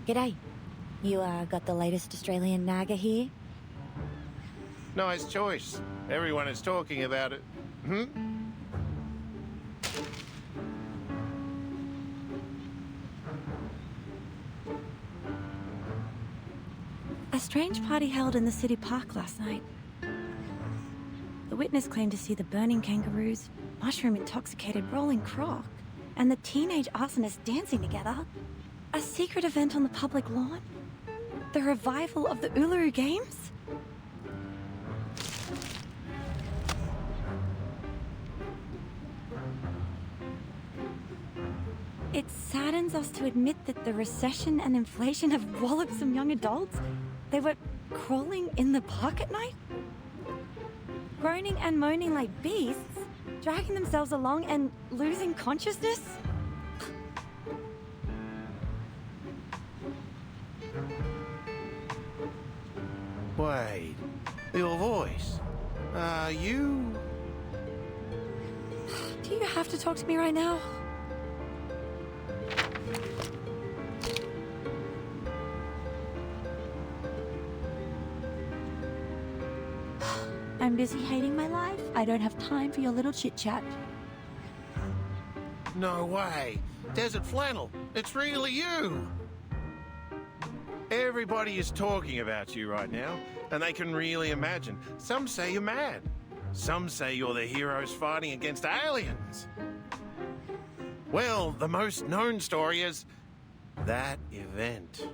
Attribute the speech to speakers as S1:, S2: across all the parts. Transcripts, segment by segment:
S1: G'day. You, got the latest Australian naga here?
S2: Nice choice. Everyone is talking about it.
S1: A strange party held in the city park last night. The witness claimed to see the burning kangaroos, mushroom-intoxicated rolling croc, and the teenage arsonists dancing together. A secret event on the public lawn? The revival of the Uluru Games? It saddens us to admit that the recession and inflation have walloped some young adults. They were crawling in the park at night? Groaning and moaning like beasts, dragging themselves along and losing consciousness?
S2: Wait, your voice. You...
S1: Do you have to talk to me right now? I'm busy hating my life. I don't have time for your little chit-chat.
S2: No way. Desert Flannel, it's really you. Everybody is talking about you right now, and they can really imagine. Some say you're mad. Some say you're the heroes fighting against aliens. Well, the most known story is that event.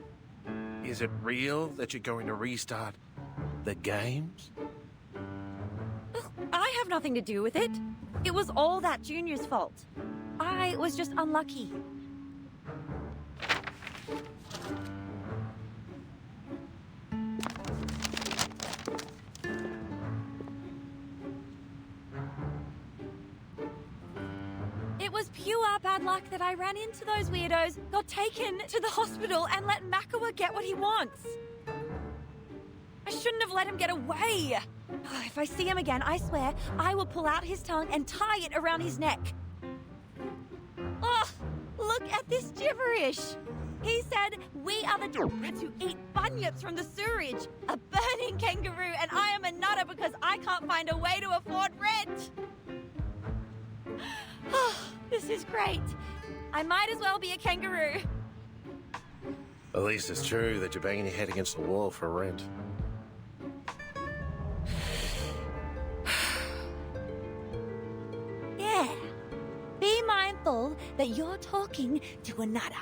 S2: Is it real that you're going to restart the games?
S1: I have nothing to do with it. It was all that Junior's fault. I was just unlucky. It was pure bad luck that I ran into those weirdos, got taken to the hospital, and let Makawa get what he wants. I shouldn't have let him get away. If I see him again, I swear, I will pull out his tongue and tie it around his neck. Oh, look at this gibberish. He said, we are the drats who eat bunyips from the sewerage, a burning kangaroo, and I am a nutter because I can't find a way to afford rent. Oh, this is great. I might as well be a kangaroo.
S2: At least it's true that you're banging your head against the wall for rent.
S1: Yeah. Be mindful that you're talking to a nutter.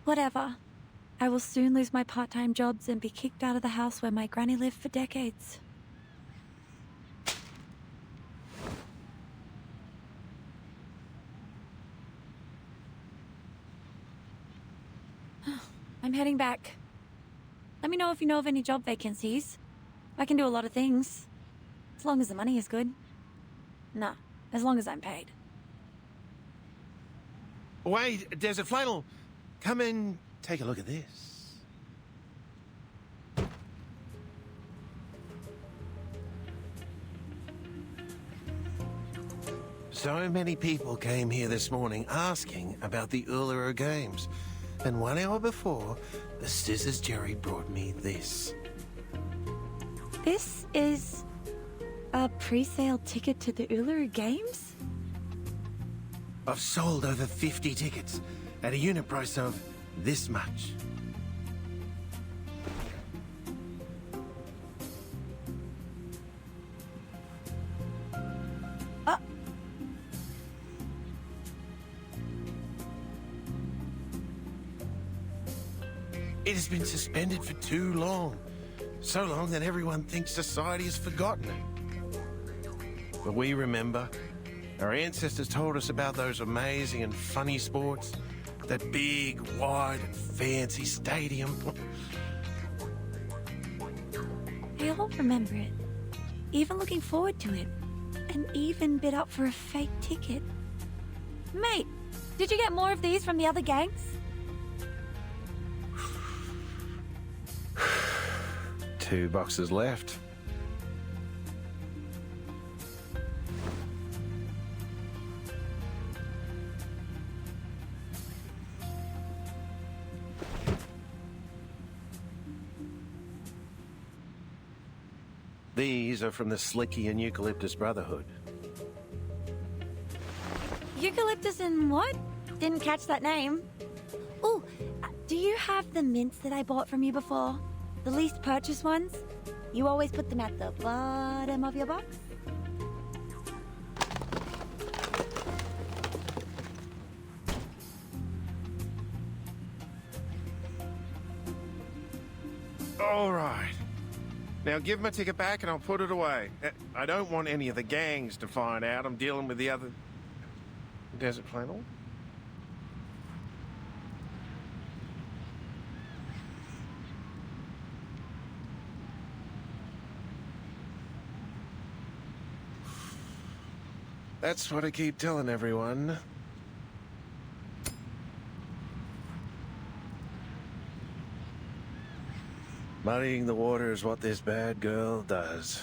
S1: Whatever. I will soon lose my part-time jobs and be kicked out of the house where my granny lived for decades. I'm heading back. Let me know if you know of any job vacancies. I can do a lot of things. As long as the money is good. Nah, as long as I'm paid.
S2: Wait, Desert Flannel, come and take a look at this. So many people came here this morning asking about the Uluru Games. And 1 hour before, the Scissors Jerry brought me this.
S1: This is a pre-sale ticket to the Uluru Games?
S2: I've sold over 50 tickets at a unit price of this much. It has been suspended for too long. So long that everyone thinks society has forgotten it. But we remember. Our ancestors told us about those amazing and funny sports. That big, wide, and fancy stadium.
S1: They all remember it. Even looking forward to it. And even bid up for a fake ticket. Mate, did you get more of these from the other gangs?
S2: 2 boxes left. These are from the Slicky and Eucalyptus Brotherhood.
S1: Eucalyptus and what? Didn't catch that name. Oh, do you have the mints that I bought from you before? The least purchased ones? You always put them at the bottom of your box?
S2: All right. Now give my ticket back and I'll put it away. I don't want any of the gangs to find out I'm dealing with the other... Desert flannel? That's what I keep telling everyone. Muddying the water is what this bad girl does.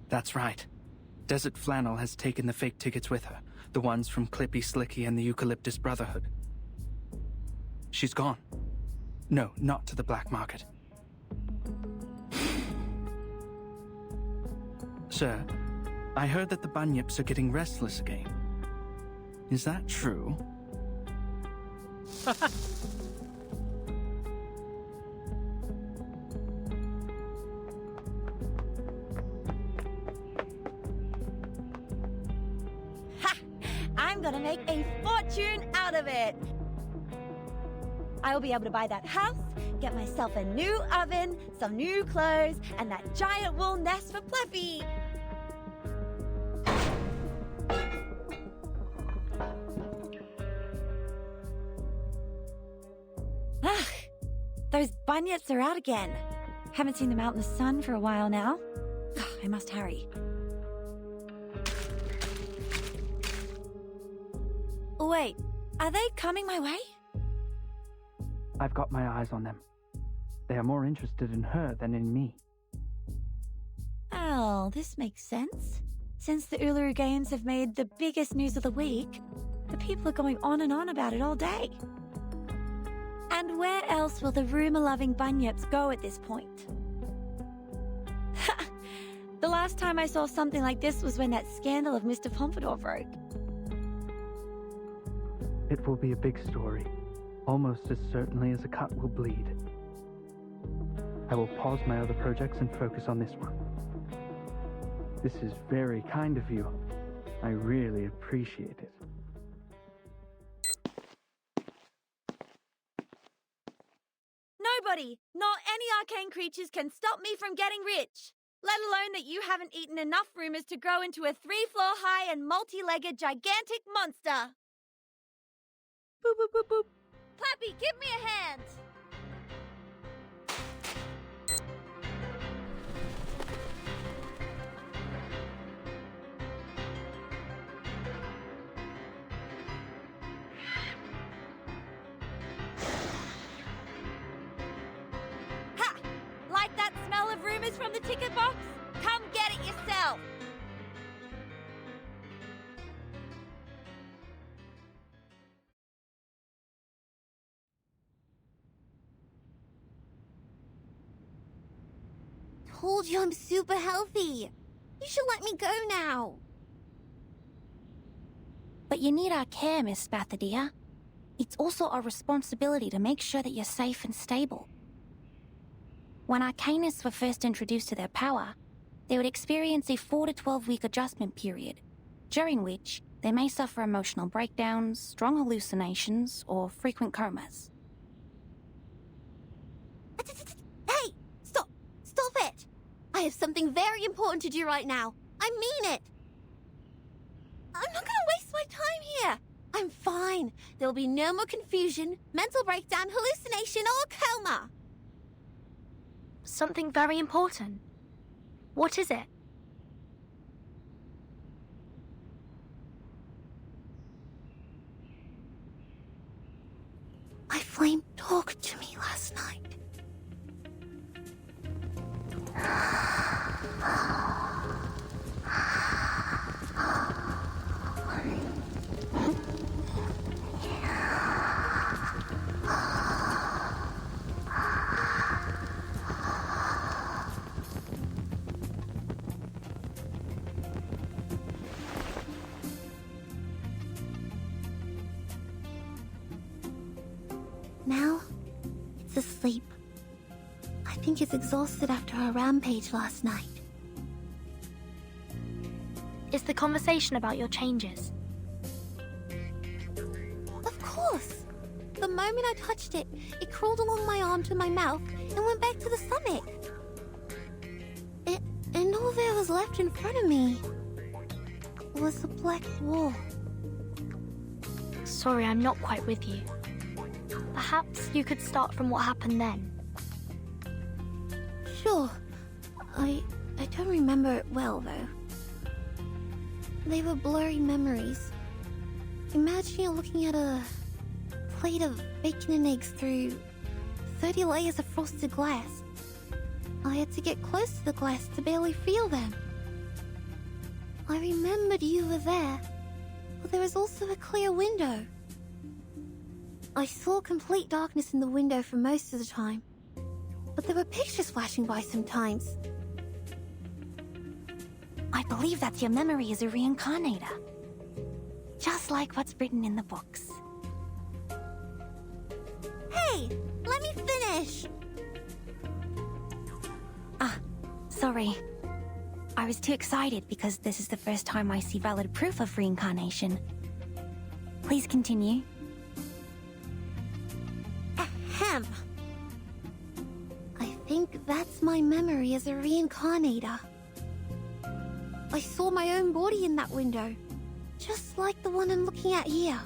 S3: That's right. Desert Flannel has taken the fake tickets with her. The ones from Clippy, Slicky, and the Eucalyptus Brotherhood. She's gone. No, not to the black market. Sir, I heard that the Bunyips are getting restless again. Is that true?
S1: Ha! I'm gonna make a fortune out of it! I will be able to buy that house, get myself a new oven, some new clothes, and that giant wool nest for Pleppy! Ugh, those bunyips are out again. Haven't seen them out in the sun for a while now. I must hurry. Wait, are they coming my way?
S3: I've got my eyes on them. They are more interested in her than in me.
S1: Oh, this makes sense. Since the Uluru Games have made the biggest news of the week, the people are going on and on about it all day. And where else will the rumour-loving bunyips go at this point? The last time I saw something like this was when that scandal of Mr. Pompadour broke.
S3: It will be a big story, almost as certainly as a cut will bleed. I will pause my other projects and focus on this one. This is very kind of you. I really appreciate it.
S1: Nobody, not any arcane creatures, can stop me from getting rich. Let alone that you haven't eaten enough rumours to grow into a 3-floor high and multi-legged gigantic monster. Boop, boop, boop, boop. Clappy, give me a hand! Ha! Like that smell of rumours from the ticket box? Come get it yourself!
S4: Told you I'm super healthy. You should let me go now.
S5: But you need our care, Miss Spathadia. It's also our responsibility to make sure that you're safe and stable. When Arcanists were first introduced to their power, they would experience a 4 to 12-week adjustment period, during which they may suffer emotional breakdowns, strong hallucinations, or frequent comas.
S4: Hey! Stop! Stop it! I have something very important to do right now. I mean it! I'm not gonna waste my time here. I'm fine. There'll be no more confusion, mental breakdown, hallucination, or coma.
S5: Something very important. What is it?
S4: My flame talked to me last night. Now, it's asleep. I think it's exhausted after our rampage last night.
S6: Is the conversation about your changes?
S4: Of course! The moment I touched it, it crawled along my arm to my mouth and went back to the stomach. And all there was left in front of me was a black wall.
S6: Sorry, I'm not quite with you. Perhaps you could start from what happened then.
S4: Sure. I don't remember it well, though. They were blurry memories. Imagine you're looking at a plate of bacon and eggs through 30 layers of frosted glass. I had to get close to the glass to barely feel them. I remembered you were there, but there was also a clear window. I saw complete darkness in the window for most of the time, but there were pictures flashing by sometimes.
S5: I believe that's your memory as a reincarnator. Just like what's written in the books.
S4: Hey, let me finish!
S5: Sorry. I was too excited because this is the first time I see valid proof of reincarnation. Please continue.
S4: Ahem. I think that's my memory as a reincarnator. I saw my own body in that window, just like the one I'm looking at here.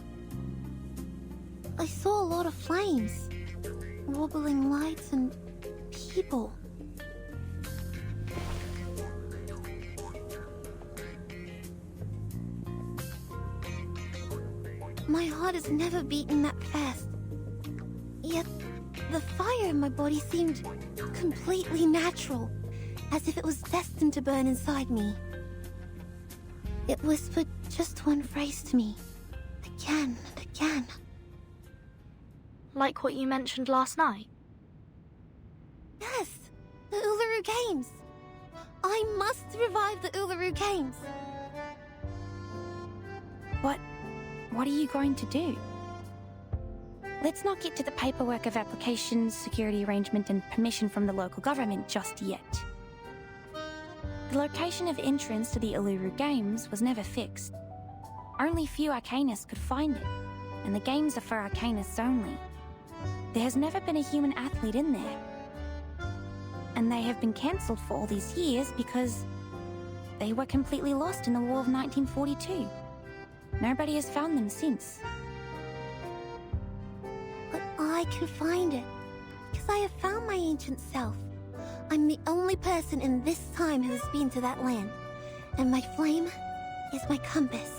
S4: I saw a lot of flames, wobbling lights, and people. My heart has never beaten that fast. Yet, the fire in my body seemed completely natural, as if it was destined to burn inside me. It whispered just one phrase to me, again and again.
S6: Like what you mentioned last night?
S4: Yes, the Uluru Games. I must revive the Uluru Games.
S5: What are you going to do? Let's not get to the paperwork of applications, security arrangement, and permission from the local government just yet. The location of entrance to the Uluru Games was never fixed. Only few Arcanists could find it, and the games are for Arcanists only. There has never been a human athlete in there. And they have been cancelled for all these years because they were completely lost in the War of 1942. Nobody has found them since.
S4: But I can find it, because I have found my ancient self. I'm the only person in this time who has been to that land, and my flame is my compass.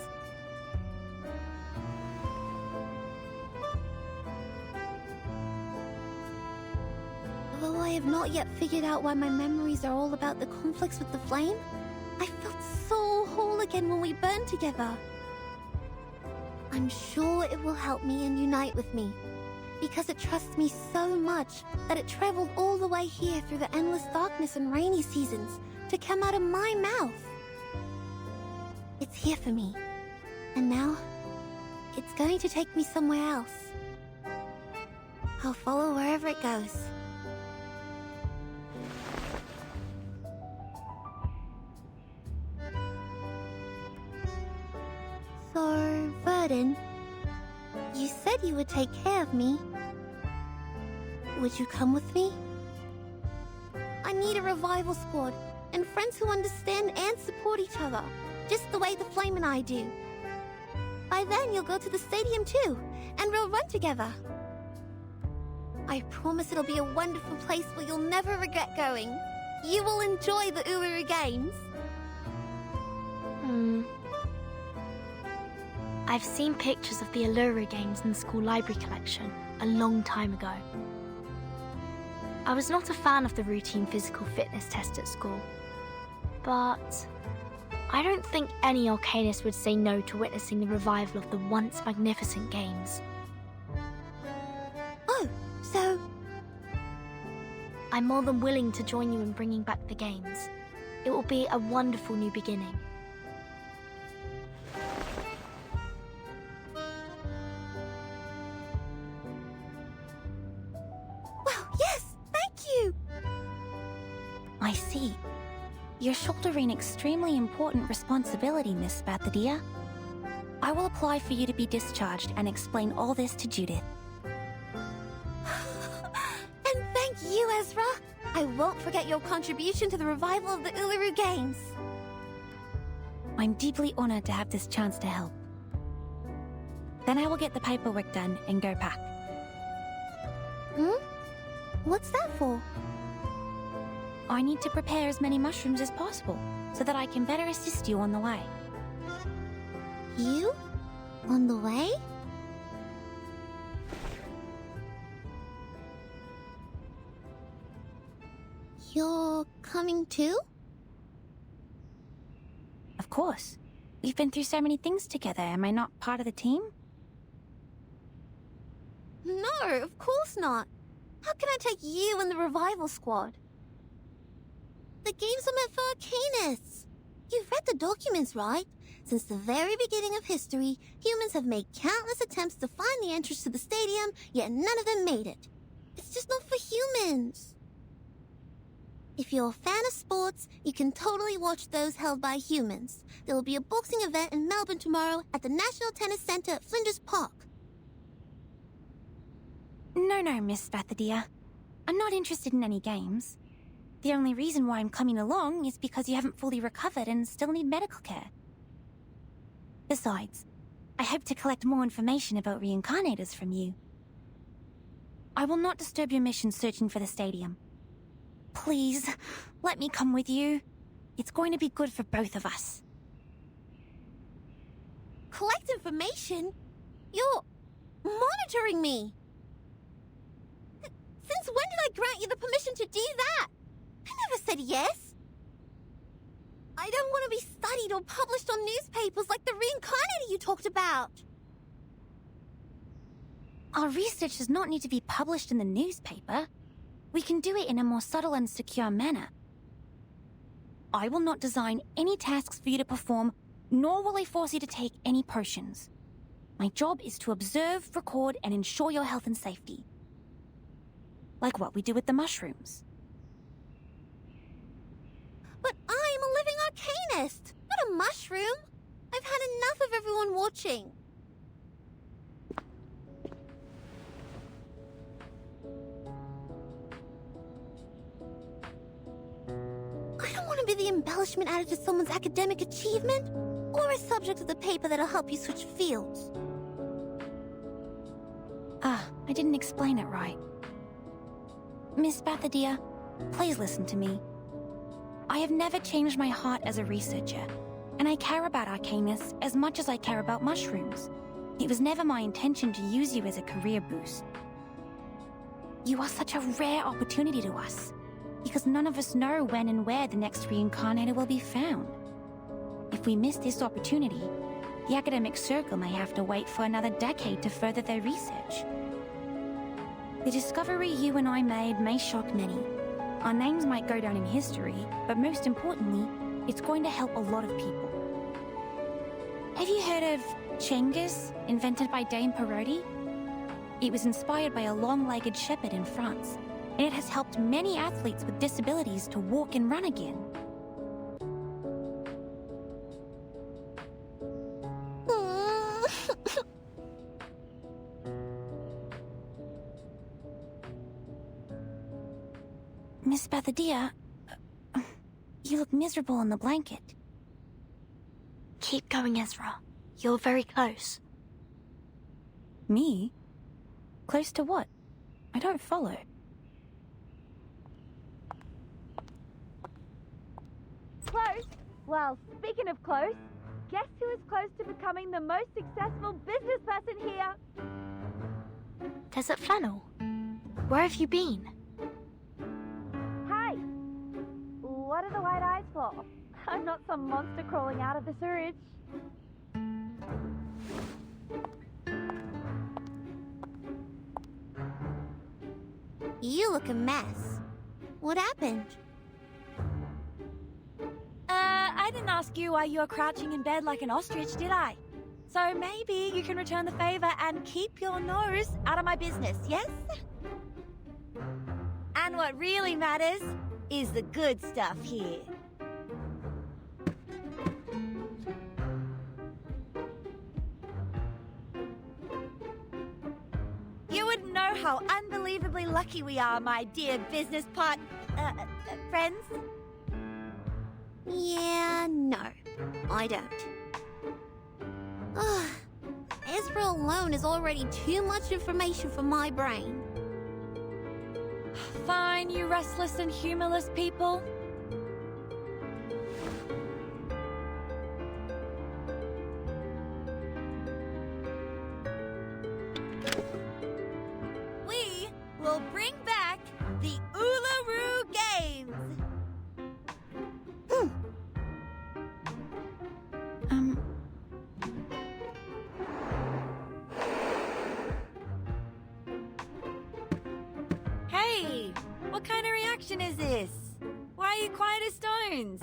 S4: Though I have not yet figured out why my memories are all about the conflicts with the flame, I felt so whole again when we burned together. I'm sure it will help me and unite with me, because it trusts me so much that it traveled all the way here through the endless darkness and rainy seasons to come out of my mouth. It's here for me, and now it's going to take me somewhere else. I'll follow wherever it goes. So, Verdun, you said you would take care of me. Would you come with me? I need a revival squad, and friends who understand and support each other, just the way the Flame and I do. By then, you'll go to the stadium too, and we'll run together. I promise it'll be a wonderful place where you'll never regret going. You will enjoy the Uluru Games.
S6: I've seen pictures of the Uluru Games in the school library collection. a long time ago. I was not a fan of the routine physical fitness test at school, but I don't think any Arcanist would say no to witnessing the revival of the once magnificent games.
S4: Oh, so...
S6: I'm more than willing to join you in bringing back the games. It will be a wonderful new beginning.
S4: Well, yes, thank you!
S5: I see. You're shouldering extremely important responsibility, Miss Bathadia. I will apply for you to be discharged and explain all this to Judith.
S4: And thank you, Ezra! I won't forget your contribution to the revival of the Uluru Games.
S5: I'm deeply honored to have this chance to help. Then I will get the paperwork done and go pack.
S4: What's that for?
S5: I need to prepare as many mushrooms as possible so that I can better assist you on the way.
S4: You? On the way? You're coming too?
S5: Of course. We've been through so many things together. Am I not part of the team?
S4: No, of course not. How can I take you and the revival squad? The games are meant for Arcanists. You've read the documents, right? Since the very beginning of history, humans have made countless attempts to find the entrance to the stadium, yet none of them made it. It's just not for humans. If you're a fan of sports, you can totally watch those held by humans. There will be a boxing event in Melbourne tomorrow at the National Tennis Centre at Flinders Park.
S5: No, Miss Bathadia. I'm not interested in any games. The only reason why I'm coming along is because you haven't fully recovered and still need medical care. Besides, I hope to collect more information about reincarnators from you. I will not disturb your mission searching for the stadium. Please, let me come with you. It's going to be good for both of us.
S4: Collect information? You're monitoring me. Since when did I grant you the permission to do that? I never said yes. I don't want to be studied or published on newspapers like the reincarnator you talked about.
S5: Our research does not need to be published in the newspaper. We can do it in a more subtle and secure manner. I will not design any tasks for you to perform, nor will I force you to take any potions. My job is to observe, record, and ensure your health and safety. Like what we do with the mushrooms.
S4: But I'm a living Arcanist, not a mushroom. I've had enough of everyone watching. I don't want to be the embellishment added to someone's academic achievement, or a subject of the paper that'll help you switch fields.
S5: I didn't explain it right. Miss Bathadia, please listen to me. I have never changed my heart as a researcher, and I care about Arcanists as much as I care about mushrooms. It was never my intention to use you as a career boost. You are such a rare opportunity to us, because none of us know when and where the next reincarnator will be found. If we miss this opportunity, the academic circle may have to wait for another decade to further their research. The discovery you and I made may shock many. Our names might go down in history, but most importantly, it's going to help a lot of people. Have you heard of Chengus, invented by Dame Parodi? It was inspired by a long-legged shepherd in France, and it has helped many athletes with disabilities to walk and run again. Miss Bathadia, you look miserable in the blanket.
S6: Keep going, Ezra. You're very close.
S5: Me? Close to what? I don't follow.
S1: Close? Well, speaking of close, guess who is close to becoming the most successful business person here?
S6: Desert Flannel, where have you been?
S1: Hey! What are the white eyes for? I'm not some monster crawling out of the sewage.
S4: You look a mess. What happened?
S1: I didn't ask you why you're crouching in bed like an ostrich, did I? So maybe you can return the favor and keep your nose out of my business, yes? And what really matters is the good stuff here. You wouldn't know how unbelievably lucky we are, my dear business friends.
S4: Yeah, no, I don't. Ugh, Ezra alone is already too much information for my brain.
S1: Fine, you restless and humorless people. We will bring back the Uluru Games. Hey, what kind of reaction is this? Why are you quiet as stones?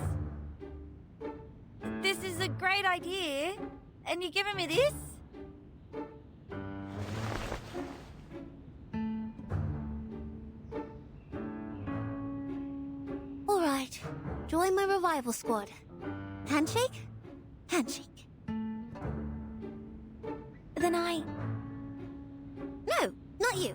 S1: This is a great idea, and you're giving me this?
S4: All right, join my revival squad. Handshake? Handshake.
S5: Then
S4: No, not you.